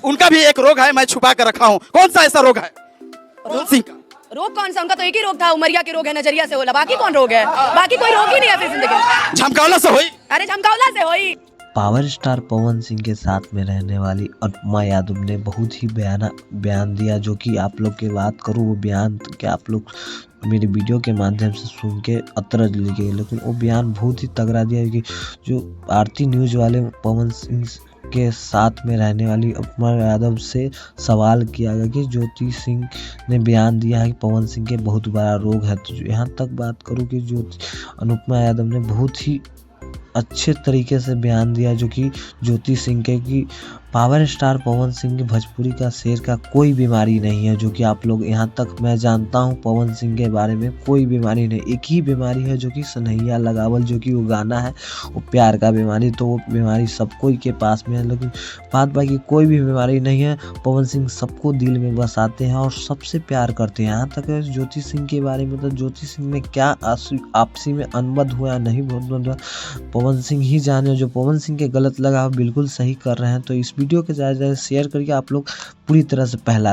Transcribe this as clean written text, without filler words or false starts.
उनका भी एक रोग है, मैं छुपा कर रखा हूँ। कौन सा ऐसा रोग है पवन सिंह का? रोग कौन सा? उनका तो एक ही रोग था, उमरिया के रोग है, नजरिया से होला। बाकी कौन रोग है? बाकी कोई रोग ही नहीं है फिर जिंदगी में। झमकावला से हुई? अरे झमकावला से होई। पावर स्टार पवन सिंह के साथ में रहने वाली अनुपमा यादव ने बहुत ही बयान दिया, जो कि आप लोग की बात करूँ वो बयान कि आप लोग मेरे वीडियो के माध्यम से सुन के अतरज लिए, लेकिन वो बयान बहुत ही तगड़ा दिया कि जो आरती न्यूज़ वाले पवन सिंह के साथ में रहने वाली अनुपमा यादव से सवाल किया गया कि ज्योति सिंह ने बयान दिया है कि पवन सिंह के बहुत बड़ा रोग है। तो यहाँ तक बात करूँ कि अनुपमा यादव ने बहुत ही अच्छे तरीके से बयान दिया, जो कि ज्योति सिंह के कि पावर स्टार पवन सिंह की भोजपुरी का शेर का कोई बीमारी नहीं है। जो कि आप लोग यहाँ तक मैं जानता हूँ पवन सिंह के बारे में कोई बीमारी नहीं, एक ही बीमारी है जो कि सनैया लगावल, जो कि वो गाना है वो प्यार का बीमारी। तो वो बीमारी सबको के पास में है, लेकिन बात बाकी कोई भी बीमारी नहीं है। पवन सिंह सबको दिल में बसाते हैं और सबसे प्यार करते हैं। यहाँ तक है ज्योति सिंह के बारे में, तो ज्योति सिंह में क्या आपसी में अनबन हुआ नहीं हुआ पवन सिंह ही जाने। जो पवन सिंह के गलत लगा बिल्कुल सही कर रहे हैं। तो इस वीडियो के ज़्यादा शेयर करके आप लोग पूरी तरह से पहला